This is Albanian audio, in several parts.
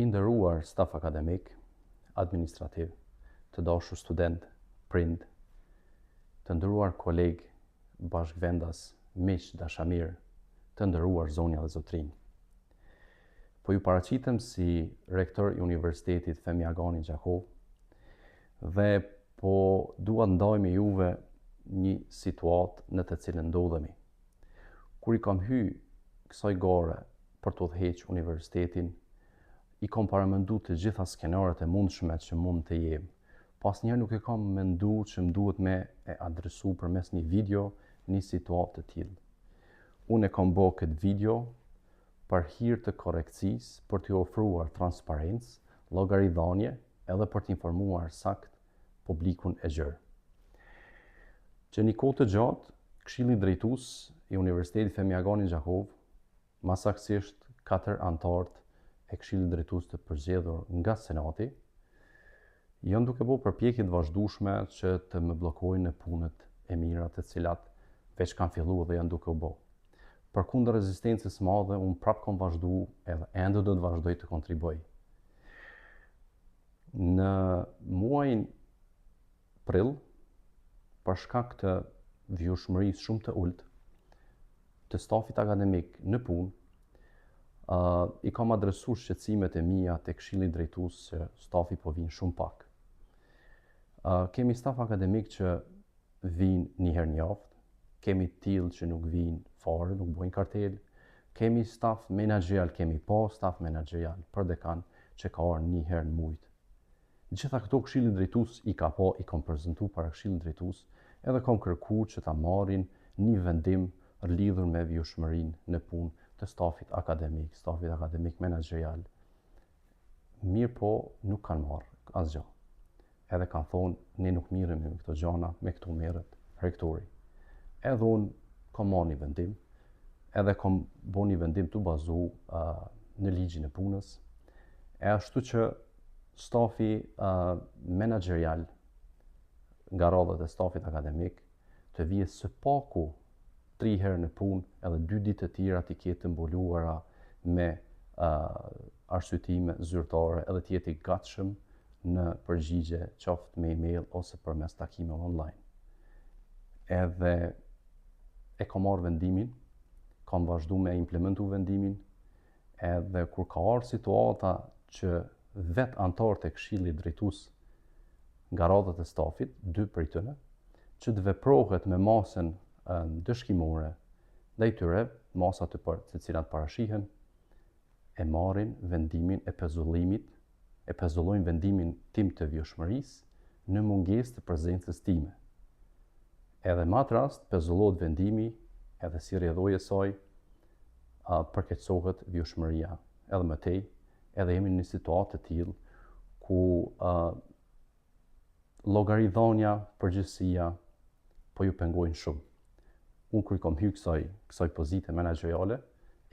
I nderuar staf akademik, administrativ, të dashur student, prind, të nderuar koleg, bashkëvendas, miq, dashamir, të nderuar zonja dhe zotrinj. Po ju paraqitem si rektor i Universitetit Femi Agani Gjakov dhe po dua të ndaj me juve një situatë në të cilën ndodhemi. Kur I kam hyrë kësaj gare për të udhëhequr universitetin, I kam paramendu të gjitha skenaret e mundshme që mund të jem. Pasnjëherë nuk e kam menduar që më duhet me e adresu përmes një video një situatë të tillë. Unë e kam bërë këtë video për hir të korrekcisë, për t'i ofruar transparencë, llogaridhënie edhe për t'informuar sakt publikun e gjerë. Që një kohë të gjatë, Këshilli Drejtues I Universitetit Femi Agani Gjakov, më saktësisht 4 anëtarët e Këshillit Drejtues të përzgjedhur nga Senati, janë duke bërë përpjekje të vazhdueshme që të më bllokojnë në punët e mira të cilat veç kanë filluar dhe janë duke u bë. Përkundër rezistencës së madhe, unë prapë kam vazhduar edhe ende do të vazhdoj të kontribuoj. Në muajin prill, për shkak të vjushmërisë shumë të ulët të stafit akademik në punë, I kam adresuar shqetësimet e mia te Këshilli Drejtues se stafi po vinë shumë pak. Kemi staf akademik që vinë një herë në javë, kemi të tillë që nuk vinë fare, nuk bojnë kartel, kemi staf menaxherial, kemi pa staf menaxherial për dekan që ka ardhur një herë në muaj. Gjitha këto Këshilli Drejtues I ka pa, I kam prezantuar para Këshillit Drejtues, edhe kam kërkuar që ta marrin një vendim lidhur me vjushmërinë në punë të stafit akademik menaxherial. Mirë po nuk kanë marrë asgjë. Edhe kanë thonë, ne nuk mirremi me këto gjëra, me këto merret rektori. Edhe unë kam marrë një vendim, edhe kam bërë një vendim të bazuar në ligjin e punës, e ashtu që stafi menaxherial nga radhët e stafit akademik të vijë së paku 3 herë në punë edhe 2 ditë të tjera të ketë mbuluara me arsyetime zyrtare edhe të jetë I gatshëm në përgjigje qoftë me email ose përmes takimeve online. Edhe e kam marrë vendimin, kam vazhduar me implementu vendimin, edhe kur ka ardhur situata që vetë anëtarët e Këshillit Drejtues nga radhët e stafit, 2 prej tyre, që të veprohet me masën dëshkimore ndaj tyre, masa të cilat parashihen, e marrin vendimin e pezullimit, e pezullojnë vendimin tim të vjushmërisë në mungesë të prezencës time. Edhe në atë rast pezullohet vendimi edhe si rrjedhojë e saj përkeqësohet vjushmëria. Edhe më tej, edhe jemi në një situatë të tillë ku llogaridhënia, përgjegjësia po ju pengojnë shumë. Unë kur I kam hyrë kësaj pozite menaxheriale,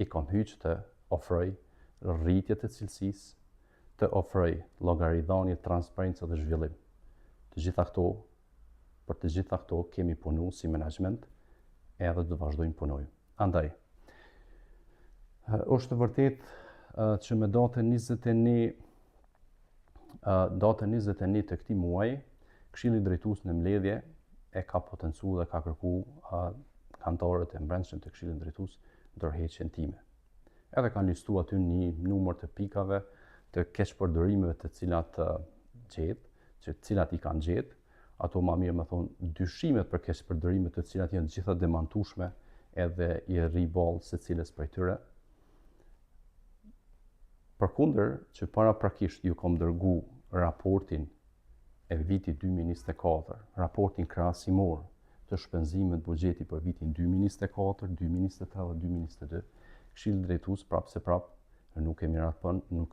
I kam hyrë që të ofroj rritje të cilësisë, të ofroj llogaridhënie, transparencë dhe zhvillim. Për të gjitha këto kemi punu si menaxhment edhe do vazhdojmë punojmë. Andaj, është vërtet që me datën 21 të këtij muaji, Këshilli Drejtues në mbledhje e ka potencuar dhe ka kërkuar anëtarët e brendshëm të Këshillit Drejtues ndërheqjen time. Edhe kanë listuar aty një numër të pikave të keqpërdorimeve të cilat I kanë gjetë, ato më mirë më thonë dyshimet për keqpërdorimet të cilat janë gjitha demantueshme edhe I rri ballë secilës prej tyre. Përkundër që paraprakisht ju kam dërguar raportin e vitit 2024, raportin krahasimor të shpenzimit buxheti për vitin 2024, 2023 dhe 2022, Këshilli Drejtues prapë se prapë nuk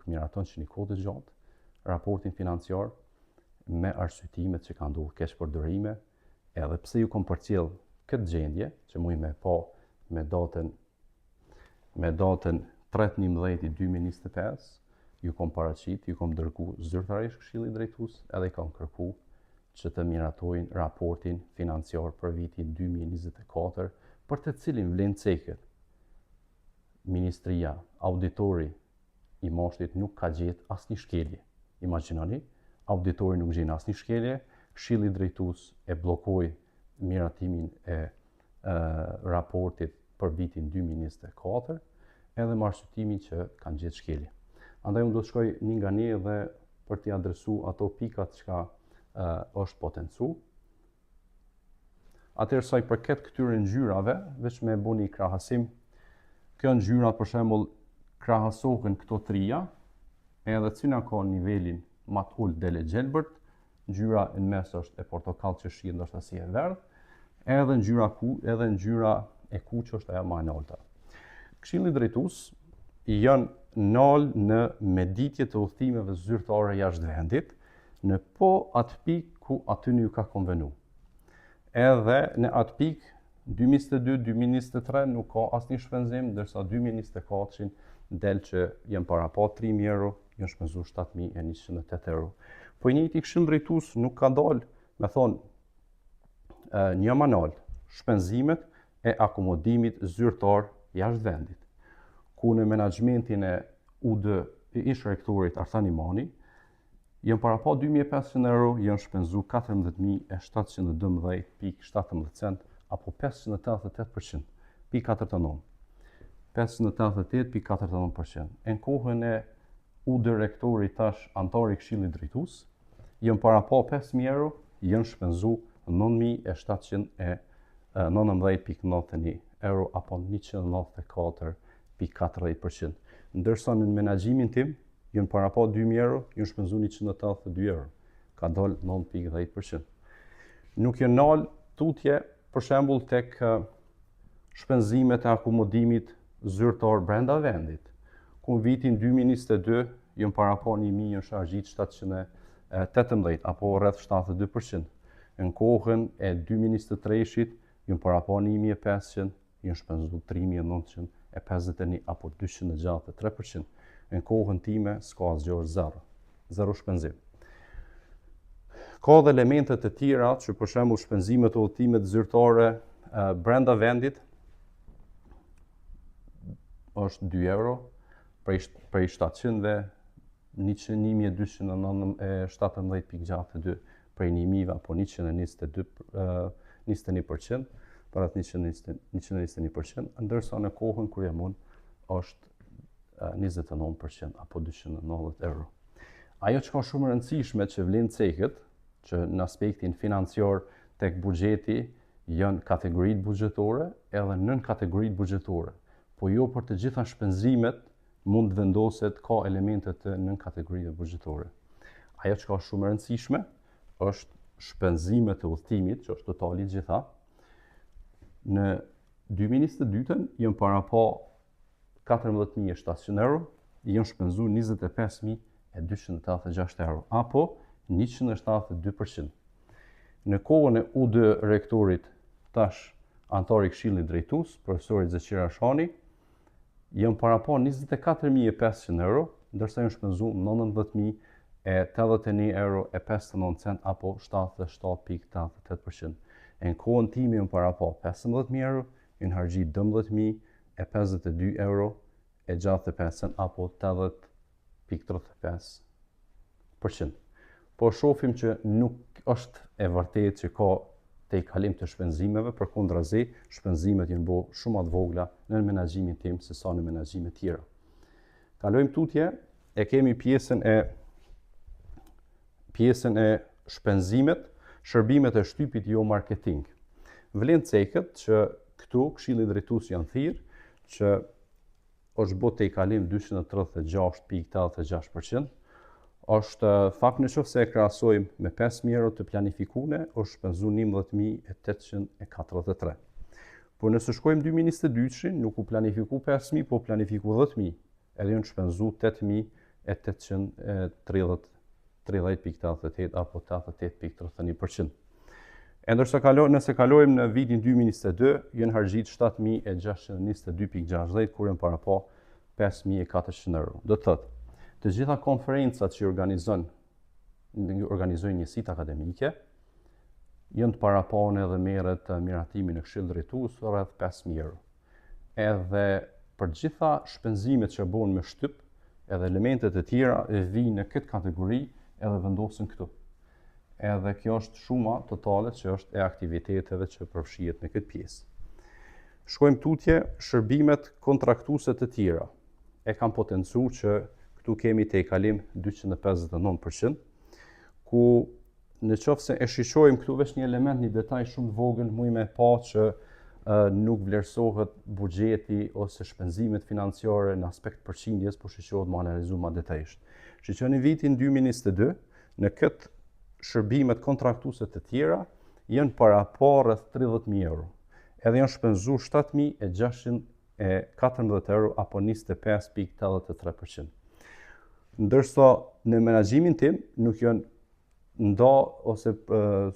miraton që një kohë të gjatë raportin financiar me arsyetimet që kanë ndodhur keqpërdorime, edhe pse ju kam përcjell këtë gjendje që muj me pa me datën 3/11/2025, ju kam paraqit, ju kam dërguar zyrtarisht Këshillit Drejtues edhe I kam kërkuar që të miratojnë raportin financiar për vitin 2024, për të cilin vlen cekët Ministria, auditori i moshtit nuk ka gjetë asnjë shkelje. Imagjinoni, auditori nuk gjen asnjë shkelje, Këshilli Drejtues e bllokoi miratimin e raportit për vitin 2024, edhe me arsyetimin që kanë gjetë shkelje. Andaj unë do të shkoj një nga një dhe për t'i adresu ato pikat që është potencu. Atëherë sa i përket këtyre ngjyrave, veç me bu një krahasim, kjo ngjyra për shembull krahasohen këto trija, edhe cila ka nivelin më të ulët dele gjelbërt, ngjyra në mes është e portokall që shihet ndoshta si e verdh, edhe ngjyra e kuq është ajo më e larta. Këshilli Drejtues janë nalë në meditje të udhëtimeve zyrtare jashtë vendit, në po atë pikë ku aty ju ka konvenu. Edhe në atë pikë 2022-2023 nuk ka asnjë shpenzim, ndërsa 2024 del që janë para pa 3.000 euro, janë shpenzu 7.108 euro. Po i njëjti Këshill Drejtues nuk ka dalë, me thonë një manual, shpenzimet e akomodimit zyrtar jashtë vendit, ku në menaxhmentin e UD ish rektorit Arthan Imani, janë para pa 2.500 euro, janë shpenzu 14.712.17 cent, apo 588%, .49. 588.49%. Në kohën e UD rektorit tash antari Këshillit Drejtues, janë para pa 5.000 euro, janë shpenzu 9.719.91 euro, apo 194.40%. Ndërsa në menaxhimin tim, janë para pa 2.000 euro, janë shpenzu 182 euro, ka dalë 9.10%. Nuk janë nalë tutje, për shembull tek shpenzimet e akomodimit zyrtar brenda vendit, ku në vitin 2022 janë para pa 1.000 janë shargjit 718, apo rreth 72%. Në kohën e 2023-shit janë para pa 1.500, janë shpenzu 3.951, apo 263%. Në kohën time s'ka asgjë, zero shpenzim. Ka dhe elementet e tjera që për shembull shpenzimet e udhëtimeve zyrtare brenda vendit është 2 euro, prej 700-ve 1.217.62, prej 1.000 apo 121%, për atë 121%, ndërsa në kohën kur jam unë është 29%, apo 290 euro. Ajo që ka shumë rëndësishme që vlen cekët, që në aspektin financiar tek buxheti janë kategoritë buxhetore edhe nën kategoritë buxhetore, po jo për të gjitha shpenzimet mund të vendoset ka elementet të nën kategorive buxhetore. Ajo që ka shumë rëndësishme është shpenzimet e udhëtimit, që është totali gjitha. Në 2022-ën janë para pa 14.700 euro, janë shpenzu 25.286 euro, apo 172%. Në kohën e UD rektorit tash antari Këshillit Drejtues, profesori Zeqir Ashani, janë para pa 24.500 euro, ndërsa janë shpenzu 19.081 euro e 59 cent, apo 77.88%. Në kohën time janë para pa 15.000 euro, janë hargjit 12.052 euro e 65 cent, apo 80.35%. Po shohim që nuk është e vërtetë që ka te i kalim të shpenzimeve, përkundrazi shpenzimet janë bo shumë të vogla në menaxhimin tim se sa në menaxhime tjera. Kalojmë tutje, e kemi pjesën e shpenzimet, shërbimet e shtypit jo marketing. Vlen cekët që këtu Këshilli Drejtues janë thirrë që është bo te i kalim 236.86%, është fakt në qoftë se e krahasojmë me 5.000 euro të planifikuar, është shpenzu 11.843. Por nëse shkojmë 2022-shin, nuk u planifiku 5.000, po planifiku 10.000, edhe janë shpenzu 8.830.88, apo 88.31%. Ndërsa nëse kalojmë në vitin 2022, janë hargjit 7.622.60, kur janë para pa 5.400 euro. Do të thotë, të gjitha konferencat që organizojnë njësitë akademike, janë të parapone dhe merret miratimi në Këshill Drejtues rreth 5.000 euro. Edhe për gjitha shpenzimet që bëhen me shtyp, Edhe elementet e tjera e vijnë në këtë kategori edhe vendosen këtu. Edhe kjo është shuma totale që është e aktiviteteve që përfshihet në këtë pjesë. Shkojmë tutje shërbimet kontraktuese të tjera. E kam potencuar që këtu kemi te kalim 259%, ku në qoftë se e shishojmë këtu veç një element, një detaj shumë vogël, muj me pa që nuk vlerësohet buxheti ose shpenzimet financiare në aspekt përqindjes, po shishohet më analizu më detajisht. Shiqoni vitin 2022, në këtë shërbimet kontraktuese të tjera janë para pa rreth 30.000 euro. Edhe janë shpenzuar 7.614 euro apo 25.83%. Ndërsa në menaxhimin tim nuk janë nda ose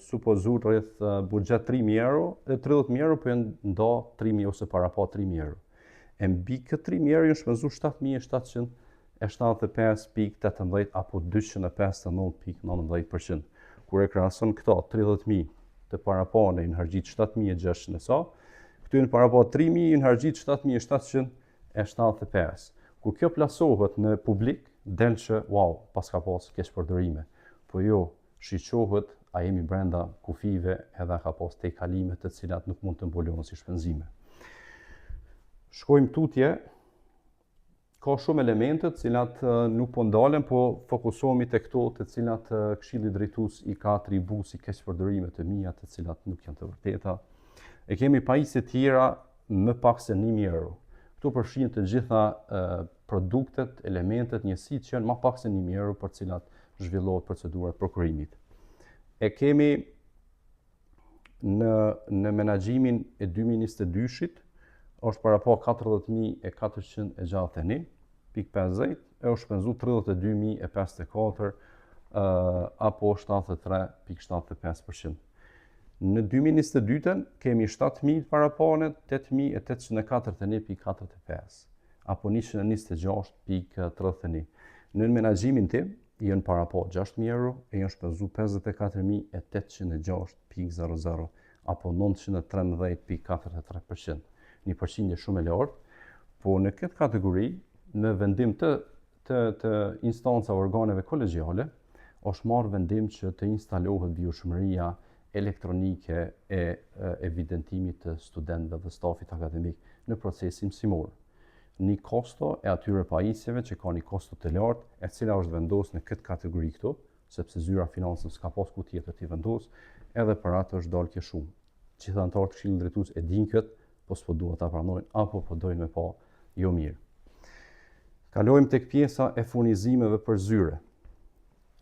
supozur rreth buxhet 3.000 euro, 30.000 euro, po janë nda 3.000 ose para pa 3.000 euro. E mbi këtë 3.000 euro janë shpenzuar 7.775.18 apo 259.19%. Kur e krahason këto 30.000 të parapane në hargjit 7.600 e sa, këtu në parapa 3.000 në hargjit 7.775. Kur kjo plasohet në publik, del që, wow, pas ka pas keq përdorime. Po jo, shiqohet, a jemi brenda kufive edhe ka pas te kalime të cilat nuk mund të mbulojnë si shpenzime. Shkojmë tutje, ka shumë elementet cilat nuk po ndalen, po fokusohemi te këto të cilat Këshilli Drejtues i ka atribuar si keq përdorime të mia, të cilat nuk janë të vërteta. E kemi pajisje tjera më pak se 1.000 euro. Këtu përfshihen të gjitha produktet, elementet, njësitë që janë më pak se 1.000 euro për cilat zhvillohet procedura e prokurimit. E kemi në menaxhimin e 2022-shit, është para pa 40.461.50 e është shpenzu 32.054 apo 73.75%. Në 2022-ën kemi 7.000 parapanet, 8.841.45 apo 126.31. Në menaxhimin tim janë para pa 6.000 euro e janë shpenzu 54.806.00 apo 913.43%. Një përqindje shumë e lartë, po në këtë kategori, në vendim të instanca organeve kolegjiale, është marrë vendim që të instalohet vjushmëria elektronike e evidentimit të studentëve dhe stafit akademik në procesin mësimor. Një kosto e atyre pajisjeve që ka një kosto të lartë, e cila është vendosur në këtë kategori këtu, sepse zyra financës s'ka pas ku tjetër t'i vendos, edhe për atë është dalë kjo shumë. Gjithë anëtarët të Këshillit Drejtues e dinë këtë, po s'po duhet ta pranojnë apo po dojnë me pa jo mirë. Kalojmë tek pjesa e furnizimeve për zyre.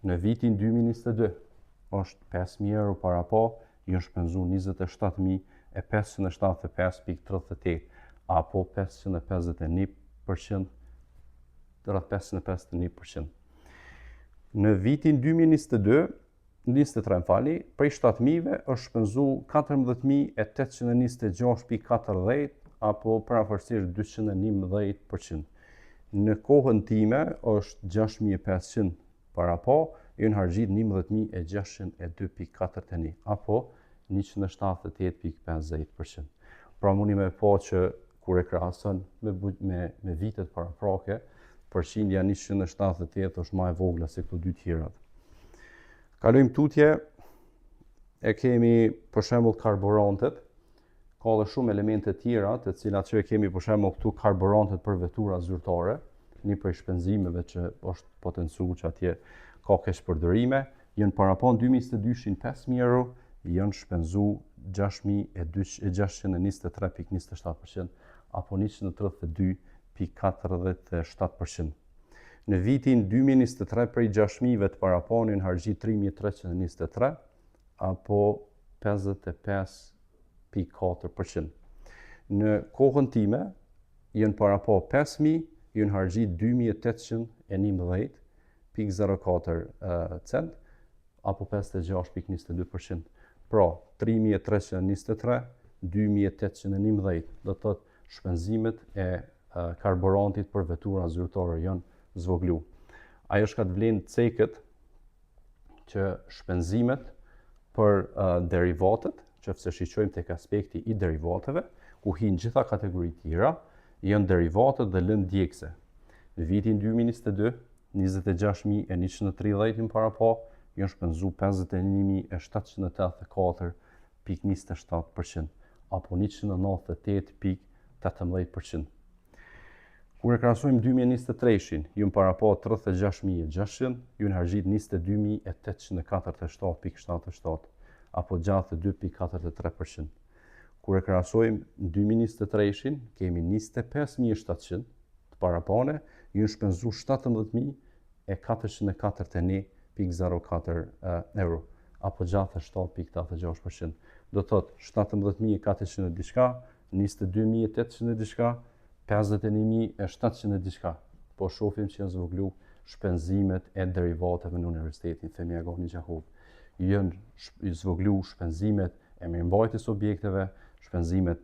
Në vitin 2022 është 5.000 euro para pa, janë shpenzuar 27.575.38 apo 551%, rreth 551%. Në vitin 2023, prej 7.000-ve është shpenzuar 14.826.40 apo parafërsisht 211%. Në kohën time është 6.500 para pa, janë harxhit 11.602.41 apo 178.50%. Pra mundi me pa që kur e krahason me vitet paraprake, përqindja 178 është më e vogla se këto dy tjerat. Kalojmë tutje, e kemi për shembull karburantet, ka dhe shumë elemente tjera të cilat që e kemi për shembull këtu karburantet për vetura zyrtare, një prej shpenzimeve që është potencuar që atje ka keq përdorime, janë parapon 2022-shin 5.000 euro, janë shpenzu 6.623.27% apo 132.47%. Në vitin 2023 prej 6.000-ve të paraponin harxhit 3.323 apo 55.4%. Në kohën time janë parapo 5.000, janë harxhit 2.811.04 cent apo 56.22%. Pra 3.323, 2.811, do të thotë shpenzimet e karburantit për vetura zyrtare janë zvoglu. Ajo shkat vlen cekët që shpenzimet për derivatet, që fse shiqojmë tek aspekti i derivateve, ku hinë gjitha kategori tjera, janë derivatet dhe lëndë djegëse. Në vitin 2022, 26.130 në para po, janë shpenzu 51.784.27%, apo 198.18%. Kur e krahasojmë 2023-shin, ju para po 36.600, ju në hargjit 22.847.77, apo 62.43%. Kur e krahasojmë 2023-shin, kemi 25.700 të parapone, ju në shpenzu 17.441.04 euro, apo 67.86%. Do të thotë 17.400 diçka, 22.800 diçka, 51.700 diçka. Po shohim që janë zvoglu shpenzimet e derivateve në Universitetin Femi Agani Gjahov. Janë zvoglu shpenzimet e mirëmbajtjes objekteve, shpenzimet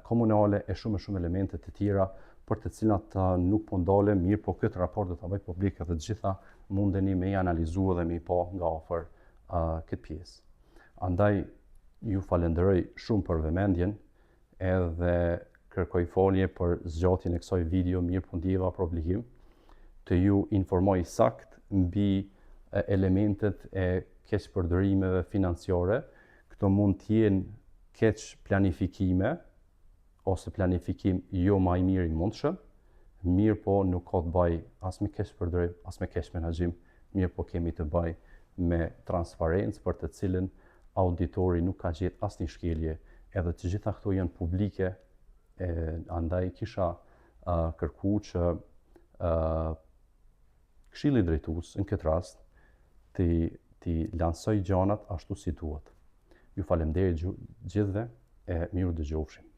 komunale e shumë elemente të tjera për të cilat nuk po ndalem, mirë po këtë raport do ta bëj publik dhe të gjitha mundeni me i analizu dhe me i pa nga afër këtë pjesë. Andaj ju falenderoj shumë për vëmendjen edhe kërkoj falje për zgjatjen e kësaj video, mirë po ndjeva për obligim të ju informoj sakt mbi elementet e keqpërdorimeve financiare. Këto mund të jenë keq planifikime ose planifikim jo më i miri mundshëm, mirë po nuk ka të bëj as me keqpërdorim, as me keq menaxhim, mirë po kemi të bëj me transparencë për të cilën auditori nuk ka gjetë asnjë shkelje, edhe të gjitha këto janë publike. Andaj kisha kërku që Këshilli Drejtues në këtë rast ti lansoj gjanat ashtu si duhet. Ju falenderoj gjithëve e miru dëgjofshim.